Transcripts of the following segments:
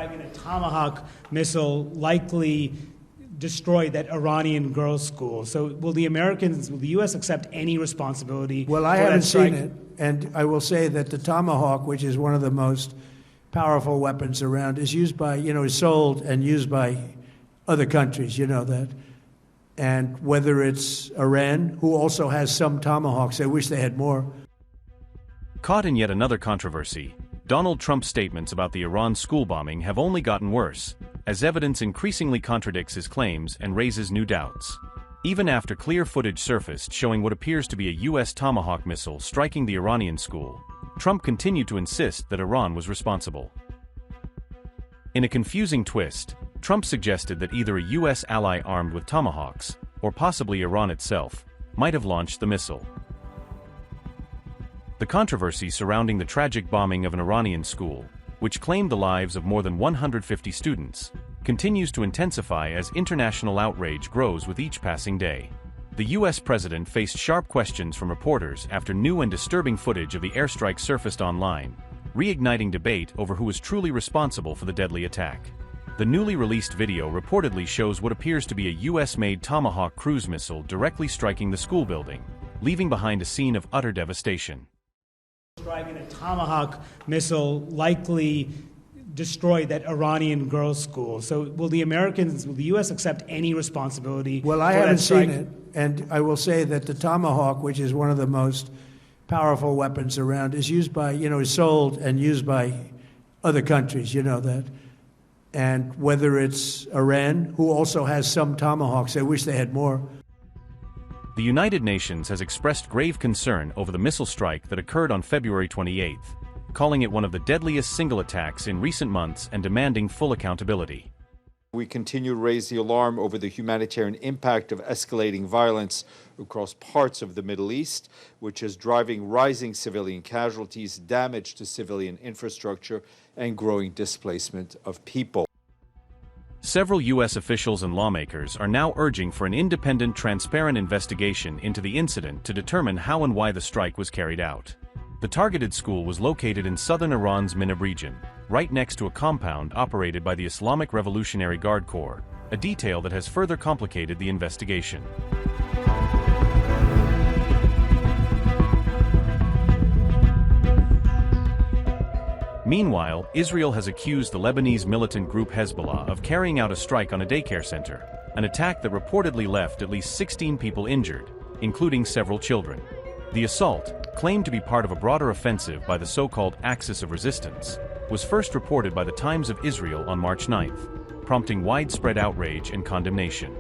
striking a Tomahawk missile likely destroyed that Iranian girls' school. So will the U.S. accept any responsibility? Well, I haven't seen it, and I will say that the Tomahawk, which is one of the most powerful weapons around, is used by, is sold and used by other countries, you know that. And whether it's Iran, who also has some Tomahawks, I wish they had more. Caught in yet another controversy, Donald Trump's statements about the Iran school bombing have only gotten worse, as evidence increasingly contradicts his claims and raises new doubts. Even after clear footage surfaced showing what appears to be a U.S. Tomahawk missile striking the Iranian school, Trump continued to insist that Iran was responsible. In a confusing twist, Trump suggested that either a U.S. ally armed with Tomahawks, or possibly Iran itself, might have launched the missile. The controversy surrounding the tragic bombing of an Iranian school, which claimed the lives of more than 150 students, continues to intensify as international outrage grows with each passing day. The U.S. president faced sharp questions from reporters after new and disturbing footage of the airstrike surfaced online, reigniting debate over who was truly responsible for the deadly attack. The newly released video reportedly shows what appears to be a U.S.-made Tomahawk cruise missile directly striking the school building, leaving behind a scene of utter devastation. Striking a Tomahawk missile likely destroyed that Iranian girls' school. So will the U.S. accept any responsibility? Well, I haven't seen it, and I will say that the Tomahawk, which is one of the most powerful weapons around, is used by, is sold and used by other countries, you know that. And whether it's Iran, who also has some Tomahawks, I wish they had more. The United Nations has expressed grave concern over the missile strike that occurred on February 28, calling it one of the deadliest single attacks in recent months and demanding full accountability. We continue to raise the alarm over the humanitarian impact of escalating violence across parts of the Middle East, which is driving rising civilian casualties, damage to civilian infrastructure, and growing displacement of people. Several U.S. officials and lawmakers are now urging for an independent, transparent investigation into the incident to determine how and why the strike was carried out. The targeted school was located in southern Iran's Minab region, right next to a compound operated by the Islamic Revolutionary Guard Corps, a detail that has further complicated the investigation. Meanwhile, Israel has accused the Lebanese militant group Hezbollah of carrying out a strike on a daycare center, an attack that reportedly left at least 16 people injured, including several children. The assault, claimed to be part of a broader offensive by the so-called Axis of Resistance, was first reported by the Times of Israel on March 9th, prompting widespread outrage and condemnation.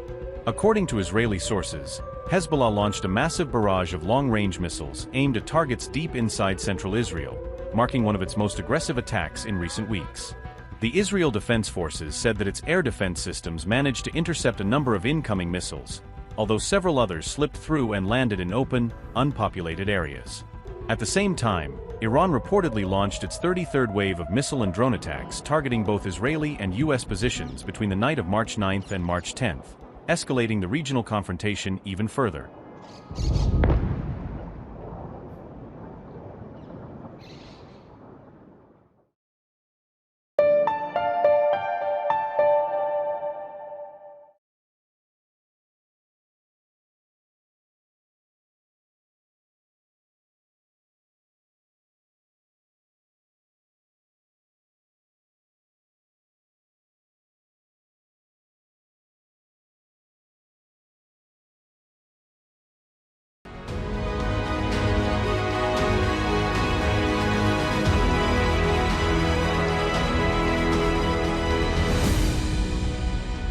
According to Israeli sources, Hezbollah launched a massive barrage of long-range missiles aimed at targets deep inside central Israel, marking one of its most aggressive attacks in recent weeks. The Israel Defense Forces said that its air defense systems managed to intercept a number of incoming missiles, although several others slipped through and landed in open, unpopulated areas. At the same time, Iran reportedly launched its 33rd wave of missile and drone attacks targeting both Israeli and U.S. positions between the night of March 9th and March 10th, escalating the regional confrontation even further.